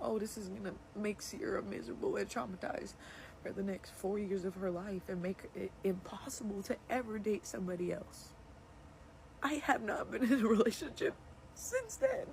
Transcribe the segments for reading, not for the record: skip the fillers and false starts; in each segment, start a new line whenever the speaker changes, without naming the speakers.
oh, this is gonna make Sierra miserable and traumatized for the next 4 years of her life and make it impossible to ever date somebody else. I have not been in a relationship since then.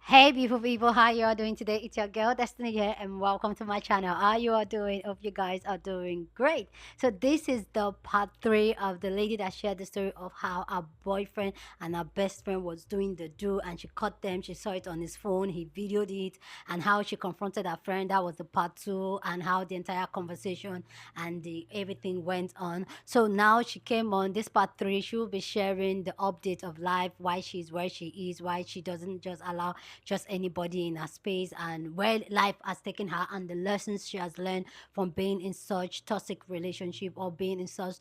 Hey beautiful people, how you all doing today? It's your girl Destiny here and welcome to my channel. How you all doing? Hope you guys are doing great. So this is the part 3 of the lady that shared the story of how her boyfriend and her best friend was doing the do, and she caught them. She saw it on his phone, he videoed it, and how she confronted her friend. That was the part 2, and how the entire conversation and the everything went on. So now she came on this part 3. She will be sharing the update of life, why she's where she is, why she doesn't just allow just anybody in her space, and where life has taken her, and the lessons she has learned from being in such toxic relationship or being in such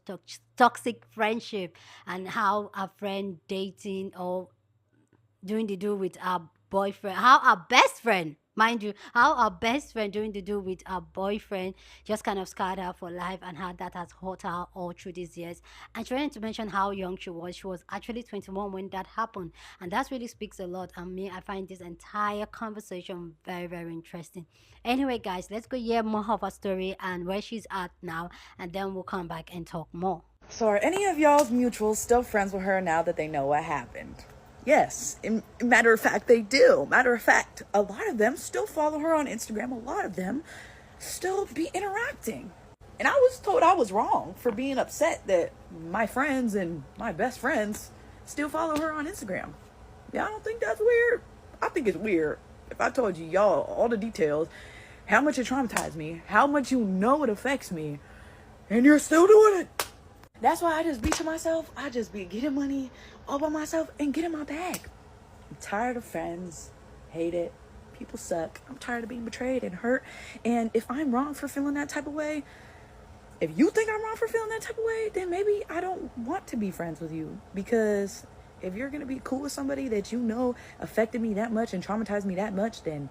toxic friendship, and how a friend dating or doing the do with our boyfriend, how our best friend, mind you, how our best friend doing the do with our boyfriend just kind of scarred her for life, and how that has hurt her all through these years. And trying to mention how young she was. She was actually 21 when that happened, and that really speaks a lot. And me, I find this entire conversation very, very interesting. Anyway, guys, let's go hear more of her story and where she's at now, and then we'll come back and talk more.
So are any of y'all's mutuals still friends with her now that they know what happened? Yes, matter of fact, they do. Matter of fact, a lot of them still follow her on Instagram. A lot of them still be interacting. And I was told I was wrong for being upset that my friends and my best friends still follow her on Instagram. Yeah, I don't think that's weird. I think it's weird. If I told you, y'all, all the details, how much it traumatized me, how much you know it affects me, and you're still doing it. That's why I just be to myself. I just be getting money all by myself and getting my bag. I'm tired of friends. Hate it. People suck. I'm tired of being betrayed and hurt. And if I'm wrong for feeling that type of way, if you think I'm wrong for feeling that type of way, then maybe I don't want to be friends with you. Because if you're going to be cool with somebody that you know affected me that much and traumatized me that much, then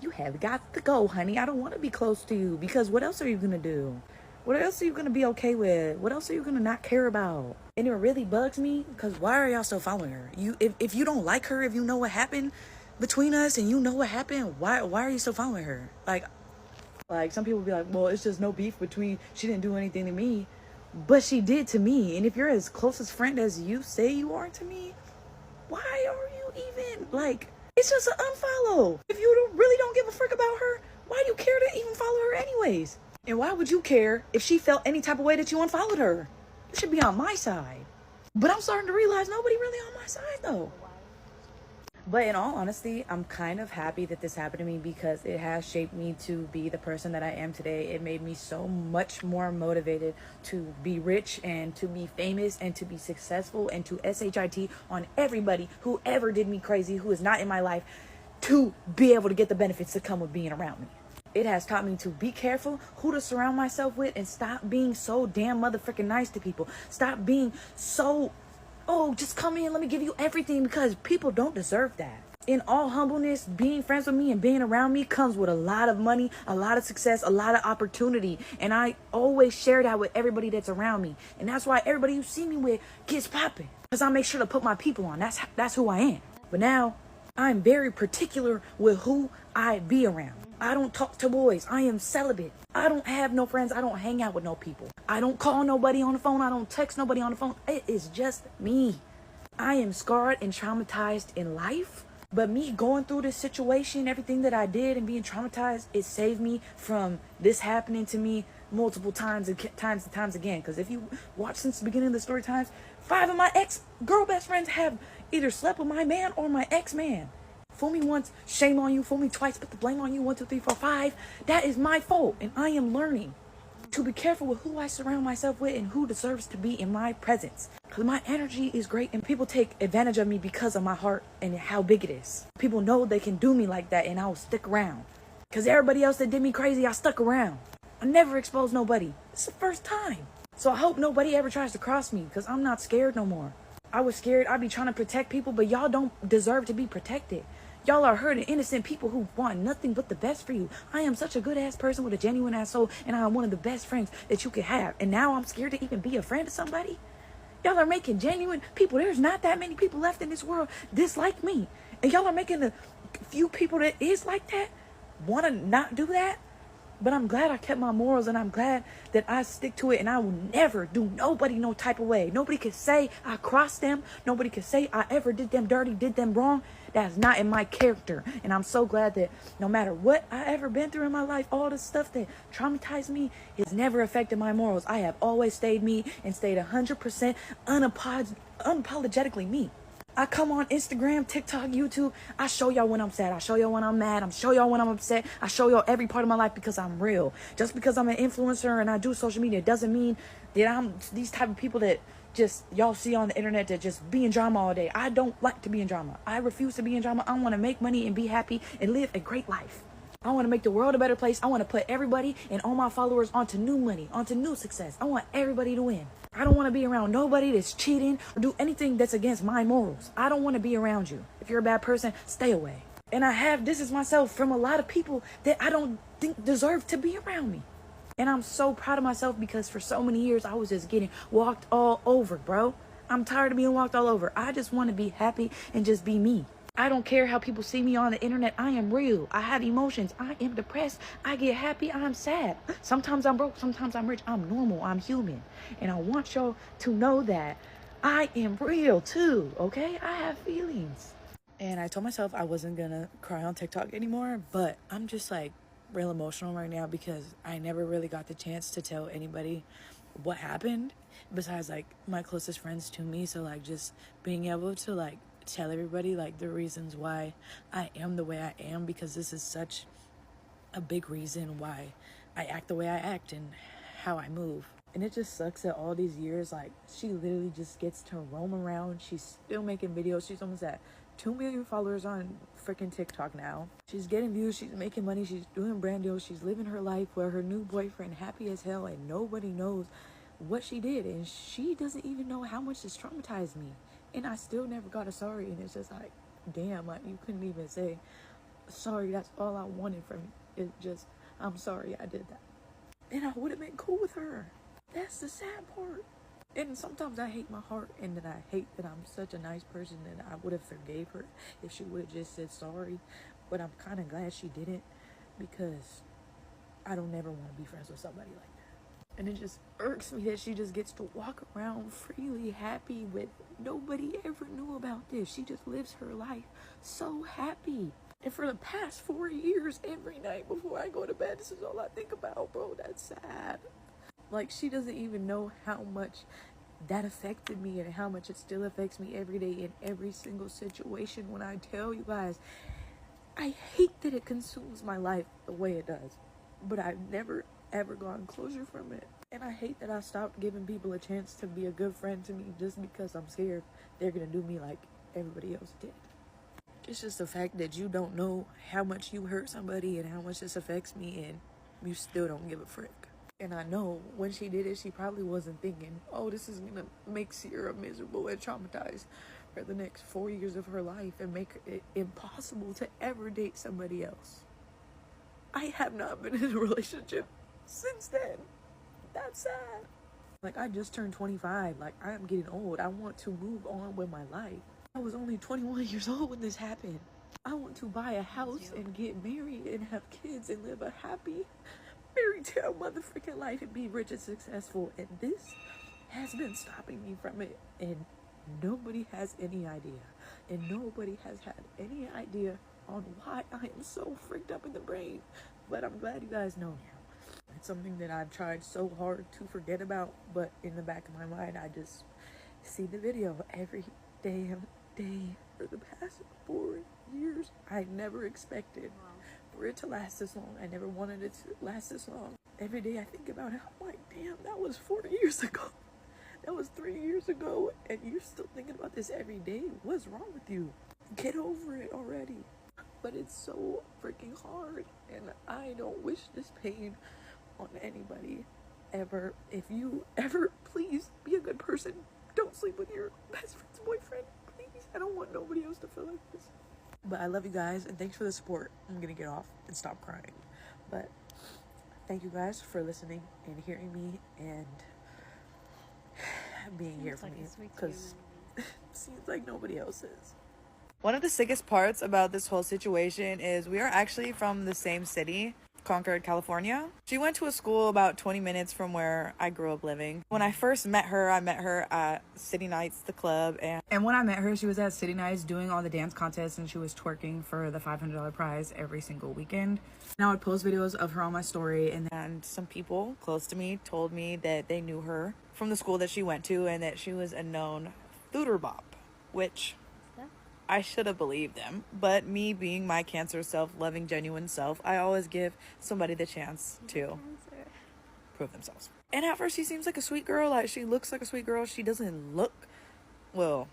you have got to go, honey. I don't want to be close to you, because what else are you going to do? What else are you going to be okay with? What else are you going to not care about? And it really bugs me, because why are y'all still following her? If you don't like her, if you know what happened between us and you know what happened, why are you still following her? Like some people be like, well, it's just no beef between, she didn't do anything to me, but she did to me. And if you're as close as friend as you say you are to me, why are you even, like, it's just an unfollow. If you really don't give a frick about her, why do you care to even follow her anyways? And why would you care if she felt any type of way that you unfollowed her? It should be on my side. But I'm starting to realize nobody really on my side though. But in all honesty, I'm kind of happy that this happened to me, because it has shaped me to be the person that I am today. It made me so much more motivated to be rich and to be famous and to be successful and to SHIT on everybody who ever did me crazy, who is not in my life, to be able to get the benefits that come with being around me. It has taught me to be careful who to surround myself with, and stop being so damn motherfucking nice to people. Stop being so, oh, just come in, let me give you everything, because people don't deserve that. In all humbleness, being friends with me and being around me comes with a lot of money, a lot of success, a lot of opportunity. And I always share that with everybody that's around me. And that's why everybody you see me with gets popping, because I make sure to put my people on. That's who I am. But now I'm very particular with who I be around. I don't talk to boys. I am celibate. I don't have no friends. I don't hang out with no people. I don't call nobody on the phone. I don't text nobody on the phone. It is just me. I am scarred and traumatized in life. But me going through this situation, everything that I did and being traumatized, it saved me from this happening to me multiple times and times again. Because if you watch since the beginning of the story times, 5 of my ex-girl best friends have either slept with my man or my ex-man. Fool me once, shame on you. Fool me twice, put the blame on you. 1, 2, 3, 4, 5. That is my fault. And I am learning to be careful with who I surround myself with and who deserves to be in my presence. Because my energy is great, and people take advantage of me because of my heart and how big it is. People know they can do me like that, and I will stick around. Because everybody else that did me crazy, I stuck around. I never exposed nobody. It's the first time. So I hope nobody ever tries to cross me, because I'm not scared no more. I was scared. I'd be trying to protect people, but y'all don't deserve to be protected. Y'all are hurting innocent people who want nothing but the best for you. I am such a good ass person with a genuine ass soul, and I am one of the best friends that you could have. And now I'm scared to even be a friend to somebody? Y'all are making genuine people. There's not that many people left in this world dislike me. And y'all are making the few people that is like that want to not do that. But I'm glad I kept my morals, and I'm glad that I stick to it, and I will never do nobody no type of way. Nobody can say I crossed them. Nobody can say I ever did them dirty, did them wrong. That's not in my character. And I'm so glad that no matter what I ever been through in my life, all the stuff that traumatized me has never affected my morals. I have always stayed me and stayed 100% unapologetically me. I come on Instagram, TikTok, YouTube. I show y'all when I'm sad. I show y'all when I'm mad. I show y'all when I'm upset. I show y'all every part of my life because I'm real. Just because I'm an influencer and I do social media doesn't mean that I'm these type of people that just y'all see on the internet that just be in drama all day. I don't like to be in drama. I refuse to be in drama. I want to make money and be happy and live a great life. I want to make the world a better place. I want to put everybody and all my followers onto new money, onto new success. I want everybody to win. I don't want to be around nobody that's cheating or do anything that's against my morals. I don't want to be around you. If you're a bad person, stay away. And I have distanced myself from a lot of people that I don't think deserve to be around me. And I'm so proud of myself because for so many years I was just getting walked all over, bro. I'm tired of being walked all over. I just want to be happy and just be me. I don't care how people see me on the internet. I am real. I have emotions. I am depressed. I get happy. I'm sad. Sometimes I'm broke. Sometimes I'm rich. I'm normal. I'm human. And I want y'all to know that I am real too, okay? I have feelings. And I told myself I wasn't gonna cry on TikTok anymore, but I'm just like real emotional right now because I never really got the chance to tell anybody what happened besides like my closest friends to me. So like just being able to like tell everybody like the reasons why I am the way I am, because this is such a big reason why I act the way I act and how I move. And it just sucks that all these years, like, she literally just gets to roam around. She's still making videos. She's almost at 2 million followers on freaking TikTok now. She's getting views. She's making money. She's doing brand deals. She's living her life with her new boyfriend, happy as hell, and nobody knows what she did. And she doesn't even know how much this traumatized me. And I still never got a sorry. And it's just like, damn, like, you couldn't even say sorry. That's all I wanted from you. It's just, I'm sorry I did that. And I would have been cool with her. That's the sad part. And sometimes I hate my heart, and that I hate that I'm such a nice person that I would have forgave her if she would have just said sorry. But I'm kind of glad she didn't, because I don't ever want to be friends with somebody like that. And it just irks me that she just gets to walk around freely happy with nobody ever knew about this. She just lives her life so happy. And for the past 4 years, every night before I go to bed, this is all I think about, bro. That's sad. Like, she doesn't even know how much that affected me and how much it still affects me every day in every single situation. When I tell you guys, I hate that it consumes my life the way it does. But I've never, ever gotten closure from it. And I hate that I stopped giving people a chance to be a good friend to me just because I'm scared they're going to do me like everybody else did. It's just the fact that you don't know how much you hurt somebody and how much this affects me, and you still don't give a frick. And I know when she did it, she probably wasn't thinking, oh, this is gonna make Sierra miserable and traumatized for the next 4 years of her life and make it impossible to ever date somebody else. I have not been in a relationship since then. That's sad. Like, I just turned 25. Like, I'm getting old. I want to move on with my life. I was only 21 years old when this happened. I want to buy a house and get married and have kids and live a happy fairy tale motherfucking life and be rich and successful. And this has been stopping me from it. And nobody has any idea. And nobody has had any idea on why I am so freaked up in the brain. But I'm glad you guys know now. It's something that I've tried so hard to forget about. But in the back of my mind, I just see the video every damn day for the past 4 years. I never expected for it to last this long. I never wanted it to last this long. Every day I think about it, I'm like, damn, that was 4 years ago. That was 3 years ago, and you're still thinking about this every day. What's wrong with you? Get over it already. But it's so freaking hard, and I don't wish this pain on anybody ever. If you ever, please be a good person. Don't sleep with your best friend's boyfriend, please. I don't want nobody else to feel like this. But I love you guys, and thanks for the support. I'm gonna get off and stop crying. But thank you guys for listening and hearing me and being here for me, because it seems like nobody else is. One of the sickest parts about this whole situation is we are actually from the same city, Concord, California. She went to a school about 20 minutes from where I grew up living. When I first met her, I met her at City Nights, the club. And when I met her, she was at City Nights doing all the dance contests, and she was twerking for the $500 prize every single weekend. And I would post videos of her on my story, and some people close to me told me that they knew her from the school that she went to and that she was a known Thooter Bop, which I should have believed them, but me being my Cancer self, loving, genuine self, I always give somebody the chance to prove themselves. And at first she seems like a sweet girl. Like, she looks like a sweet girl. She doesn't look, well,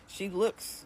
she looks,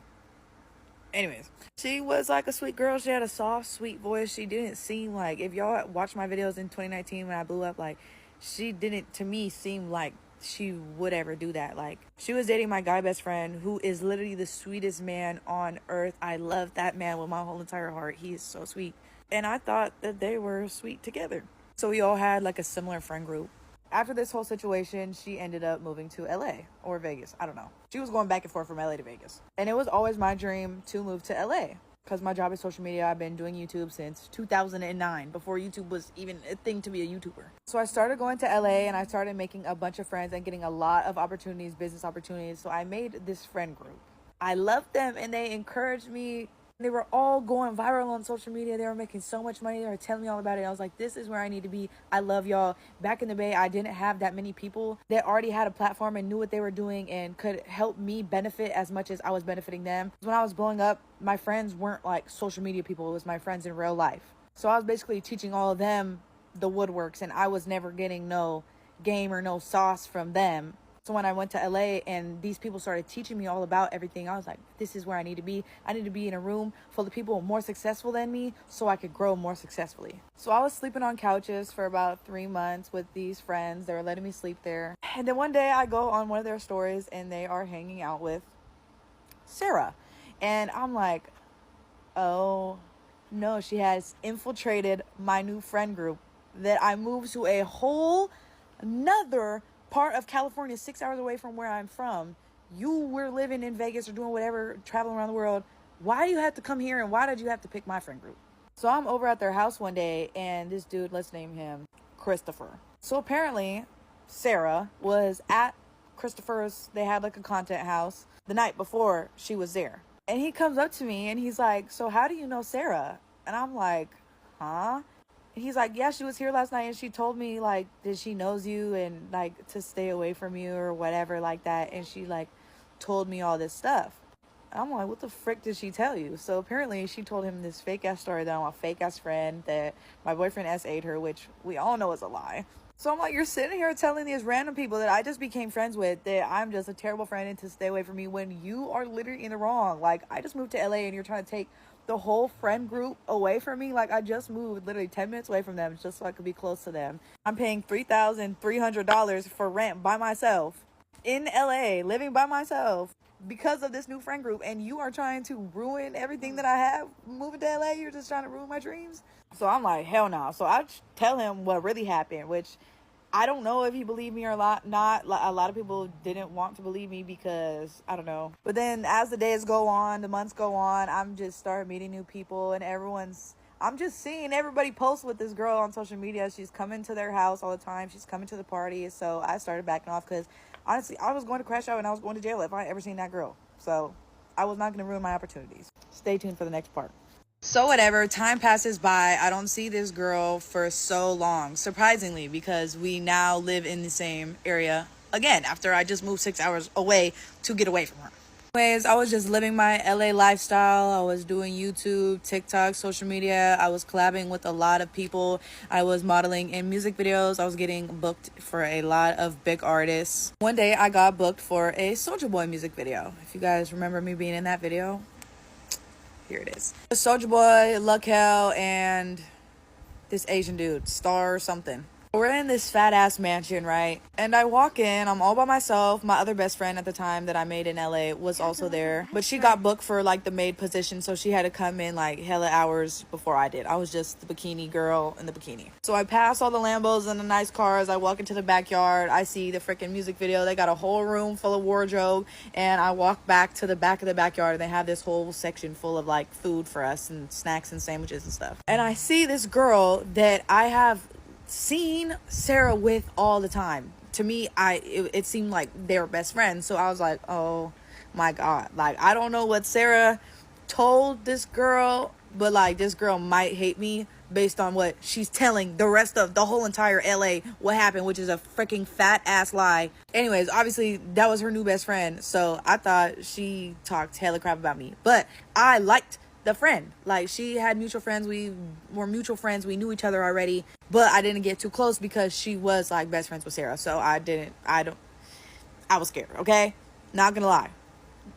anyways, she was like a sweet girl. She had a soft, sweet voice. She didn't seem like, if y'all watched my videos in 2019 when I blew up, like, she didn't, to me, seem like she would ever do that. Like, she was dating my guy best friend, who is literally the sweetest man on earth. I love that man with my whole entire heart. He is so sweet. And I thought that they were sweet together. So we all had like a similar friend group. After this whole situation, she ended up moving to LA or Vegas. I don't know. She was going back and forth from LA to Vegas. And it was always my dream to move to LA. Because my job is social media. I've been doing YouTube since 2009, before YouTube was even a thing to be a YouTuber. So I started going to LA and I started making a bunch of friends and getting a lot of opportunities, business opportunities. So I made this friend group. I loved them and they encouraged me. They were all going viral on social media. They were making so much money. They were telling me all about it. I was like, this is where I need to be. I love y'all. Back in the Bay, I didn't have that many people that already had a platform and knew what they were doing and could help me benefit as much as I was benefiting them. When I was blowing up, my friends weren't like social media people. It was my friends in real life. So I was basically teaching all of them the woodworks, and I was never getting no game or no sauce from them. So when I went to LA and these people started teaching me all about everything, I was like, this is where I need to be. I need to be in a room full of people more successful than me so I could grow more successfully. So I was sleeping on couches for about 3 months with these friends. They were letting me sleep there. And then one day I go on one of their stories and they are hanging out with Sarah. And I'm like, oh no, she has infiltrated my new friend group that I moved to a whole another part of California, 6 hours away from where I'm from. You were living in Vegas or doing whatever, traveling around the world. Why do you have to come here, and why did you have to pick my friend group? So I'm over at their house one day, and this dude, let's name him Christopher. So apparently Sarah was at Christopher's, they had like a content house the night before she was there. And he comes up to me and he's like, so how do you know Sarah? And I'm like, huh? And he's like, yeah, she was here last night and she told me like that she knows you and like to stay away from you or whatever like that. And she like told me all this stuff. And I'm like, what the frick did she tell you? So apparently she told him this fake ass story that I'm a fake ass friend, that my boyfriend SA'd her, which we all know is a lie. So I'm like, you're sitting here telling these random people that I just became friends with that I'm just a terrible friend and to stay away from me when you are literally in the wrong. Like, I just moved to LA and you're trying to take the whole friend group away from me. Like, I just moved literally 10 minutes away from them just so I could be close to them. I'm paying $3,300 for rent by myself in LA, living by myself because of this new friend group, and you are trying to ruin everything that I have moving to LA. You're just trying to ruin my dreams. So I'm like, hell no. So I tell him what really happened, which I don't know if he believed me or not. A lot of people didn't want to believe me because I don't know. But then as the days go on, the months go on, I'm just start meeting new people, and I'm just seeing everybody post with this girl on social media. She's coming to their house all the time. She's coming to the parties. So I started backing off because honestly, I was going to crash out and I was going to jail if I ever seen that girl. So I was not going to ruin my opportunities. Stay tuned for the next part. So whatever, time passes by. I don't see this girl for so long, surprisingly, because we now live in the same area again after I just moved 6 hours away to get away from her. Anyways, I was just living my LA lifestyle. I was doing YouTube, TikTok, social media. I was collabing with a lot of people. I was modeling in music videos. I was getting booked for a lot of big artists. One day I got booked for a Soulja Boy music video. If you guys remember me being in that video, here it is. Soulja Boy, Luck Hell, and this Asian dude, Star something. We're in this fat ass mansion, right? And I walk in, I'm all by myself. My other best friend at the time that I made in LA was also there. But she got booked for like the maid position, so she had to come in like hella hours before I did. I was just the bikini girl in the bikini. So I pass all the Lambos and the nice cars. I walk into the backyard. I see the freaking music video. They got a whole room full of wardrobe. And I walk back to the back of the backyard and they have this whole section full of like food for us and snacks and sandwiches and stuff. And I see this girl that I have seen Sarah with all the time. To me, it seemed like they were best friends. So I was like, oh my God. Like, I don't know what Sarah told this girl, but like this girl might hate me based on what she's telling the rest of the whole entire LA what happened, which is a freaking fat ass lie. Anyways, obviously that was her new best friend. So I thought she talked hella crap about me, but I liked the friend. Like, she had mutual friends. We were mutual friends. We knew each other already, but I didn't get too close because she was like best friends with Sarah. So I was scared. Okay. Not gonna lie.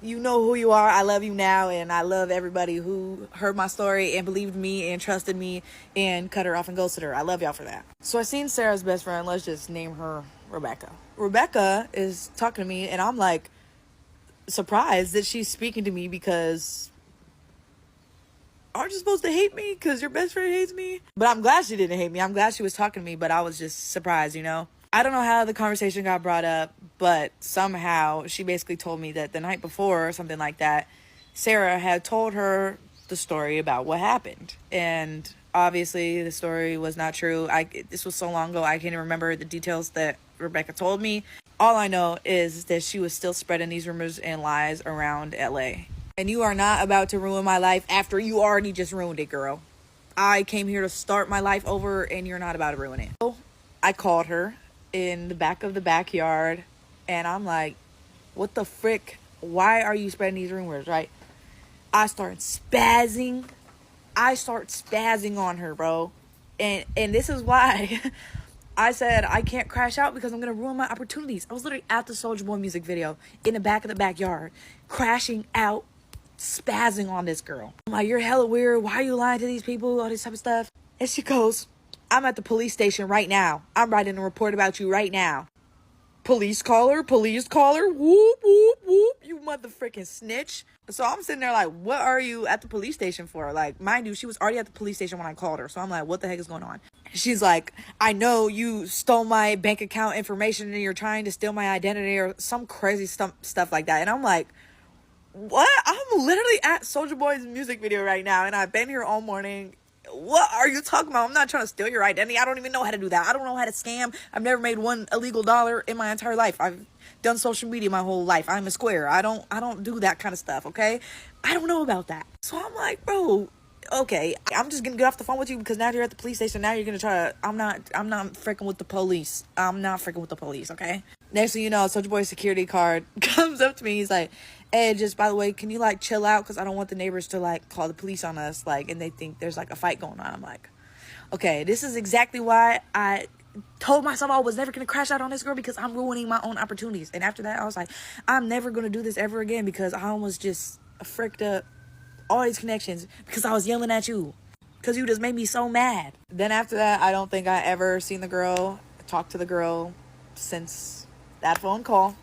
You know who you are. I love you now. And I love everybody who heard my story and believed me and trusted me and cut her off and ghosted her. I love y'all for that. So I seen Sarah's best friend. Let's just name her Rebecca. Rebecca is talking to me and I'm like surprised that she's speaking to me because aren't you supposed to hate me because your best friend hates me? But I'm glad she didn't hate me. I'm glad she was talking to me, but I was just surprised, you know? I don't know how the conversation got brought up, but somehow she basically told me that the night before or something like that, Sarah had told her the story about what happened. And obviously the story was not true. This was so long ago, I can't even remember the details that Rebecca told me. All I know is that she was still spreading these rumors and lies around LA. And you are not about to ruin my life after you already just ruined it, girl. I came here to start my life over and you're not about to ruin it. So I called her in the back of the backyard and I'm like, what the frick? Why are you spreading these rumors, right? I start spazzing on her, bro. And this is why I said I can't crash out because I'm going to ruin my opportunities. I was literally at the Soulja Boy music video in the back of the backyard, crashing out, spazzing on this girl. I'm like, you're hella weird. Why are you lying to these people? All this type of stuff. And she goes, I'm at the police station right now. I'm writing a report about you right now. Police caller, whoop, whoop, whoop, you motherfucking snitch. So I'm sitting there like, what are you at the police station for? Like, mind you, she was already at the police station when I called her. So I'm like, what the heck is going on? She's like, I know you stole my bank account information and you're trying to steal my identity or some crazy stuff like that. And I'm like, what? I'm literally at Soulja Boy's music video right now and I've been here all morning. What are you talking about? I'm not trying to steal your identity. I don't even know how to do that. I don't know how to scam. I've never made one illegal dollar in my entire life. I've done social media my whole life. I'm a square. I don't do that kind of stuff, okay? I don't know about that. So I'm like, bro, okay, I'm just gonna get off the phone with you because now you're at the police station. Now you're gonna try to, I'm not freaking with the police. I'm not freaking with the police, okay? Next thing you know, Soulja Boy's security card comes up to me. He's like, hey, just by the way, can you like chill out? Because I don't want the neighbors to like call the police on us. Like, and they think there's like a fight going on. I'm like, okay, this is exactly why I told myself I was never going to crash out on this girl because I'm ruining my own opportunities. And after that, I was like, I'm never going to do this ever again because I almost just fricked up all these connections because I was yelling at you. Because you just made me so mad. Then after that, I don't think I ever seen the girl, talked to the girl since that phone call.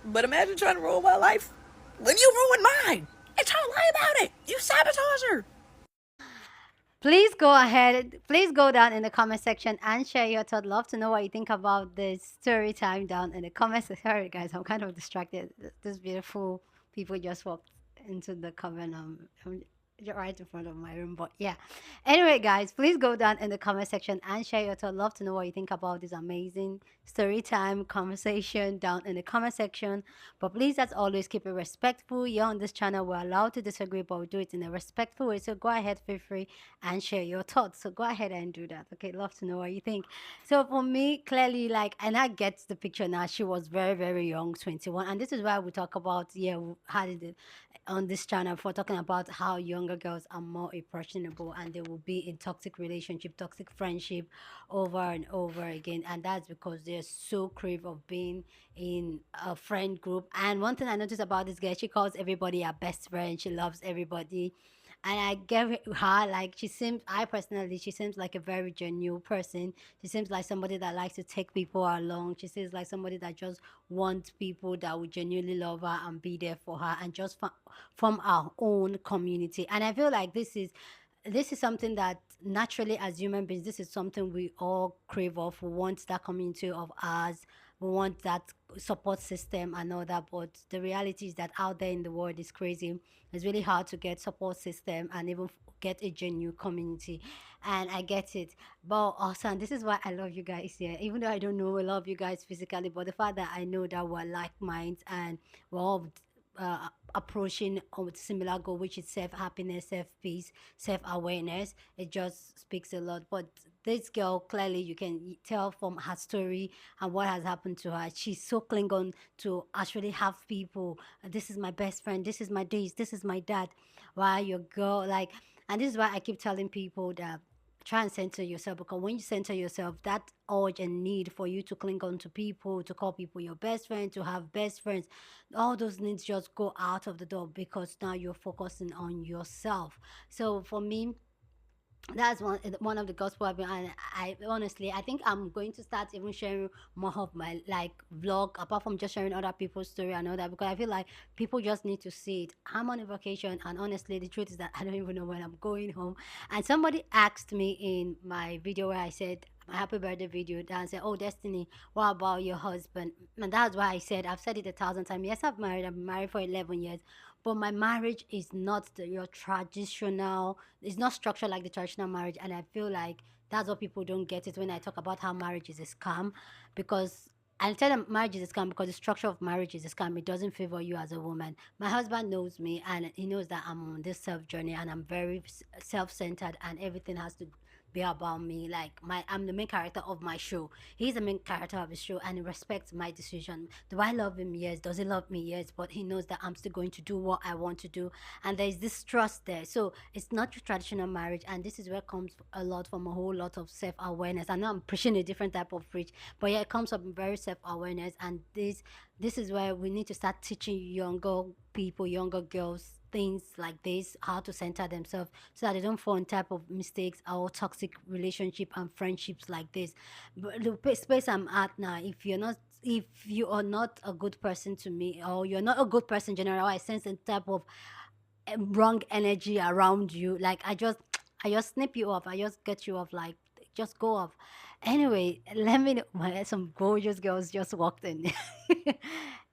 But imagine trying to ruin my life when you ruined mine and trying to lie about it. You sabotage her.
Please go ahead. Please go down in the comment section and share your thought. Love to know what you think about this story time down in the comments. Sorry, guys, I'm kind of distracted. This beautiful people just walked into the comment. Right in front of my room, but yeah. Anyway, guys, please go down in the comment section and share your thought. Love to know what you think about this amazing story time conversation down in the comment section. But please, as always, keep it respectful. Here on this channel, we're allowed to disagree, but we do it in a respectful way. So go ahead, feel free and share your thoughts. So go ahead and do that. Okay, love to know what you think. So for me, clearly, like, and I get the picture now. She was very, very young, 21, and this is why we talk about, yeah, how did it on this channel for talking about how younger girls are more impressionable and they will be in toxic relationship, toxic friendship over and over again, and that's because they're so crave of being in a friend group. And one thing I noticed about this girl, she calls everybody her best friend, she loves everybody, And I get her, like, she seems, I personally, she seems like a very genuine person. She seems like somebody that likes to take people along. She seems like somebody that just wants people that would genuinely love her and be there for her, and just from our own community. And I feel like this is something that naturally, as human beings, this is something we all crave of. We want that community of ours. We want that support system and all that. But the reality is that out there in the world is crazy. It's really hard to get support system and even get a genuine community. And I get it. But also, and this is why I love you guys here. Even though I don't know a lot of you guys physically, but the fact that I know that we're like minds and we're all approaching a similar goal, which is self happiness, self peace, self awareness. It just speaks a lot. But this girl, clearly, you can tell from her story and what has happened to her. She's so cling on to actually have people. This is my best friend. This is my this is my dad. Why your girl like? And this is why I keep telling people that try and center yourself, because when you center yourself, that urge and need for you to cling on to people, to call people your best friend, to have best friends, all those needs just go out of the door, because now you're focusing on yourself. So for me, that's one of the gospel I've been, and I honestly, I think I'm going to start even sharing more of my like vlog, apart from just sharing other people's story and all that, because I feel like people just need to see it. I'm on a vacation, and honestly, the truth is that I don't even know when I'm going home. And somebody asked me in my video where I said my happy birthday video, that I said, "Oh, Destiny, what about your husband?" And that's why I said, I've said it 1,000 times. Yes, I've been married for 11 years, but my marriage is not your traditional, it's not structured like the traditional marriage. And I feel like that's what people don't get it when I talk about how marriage is a scam. Because I'll tell them marriage is a scam because the structure of marriage is a scam. It doesn't favor you as a woman. My husband knows me, and he knows that I'm on this self journey, and I'm very self-centered, and everything has to be about me. Like, I'm the main character of my show. He's the main character of his show, and he respects my decision. Do I love him? Yes. Does he love me? Yes. But he knows that I'm still going to do what I want to do, and there's this trust there. So it's not your traditional marriage, and this is where comes a lot from a whole lot of self-awareness. I know I'm preaching a different type of preach, but yeah, it comes from very self-awareness. And this is where we need to start teaching younger people, younger girls, things like this, how to center themselves, so that they don't fall in type of mistakes or toxic relationship and friendships like this. But the space I'm at now, if you are not a good person to me, or you're not a good person in general, I sense a type of wrong energy around you, like I just snip you off, I just get you off, like just go off. Anyway, let me know. Some gorgeous girls just walked in.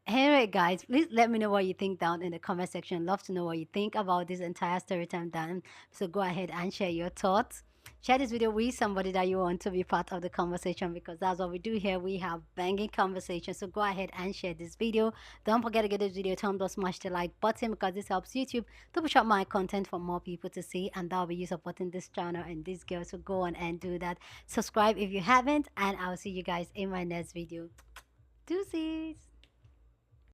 Anyway, guys, please let me know what you think down in the comment section. Love to know what you think about this entire story time down. So go ahead and share your thoughts. Share this video with somebody that you want to be part of the conversation, because that's what we do here. We have banging conversations. So go ahead and share this video. Don't forget to give this video a thumbs up, smash the like button, because this helps YouTube to push up my content for more people to see, and that'll be you supporting this channel and this girl. So go on and do that. Subscribe if you haven't, and I'll see you guys in my next video. Deuces.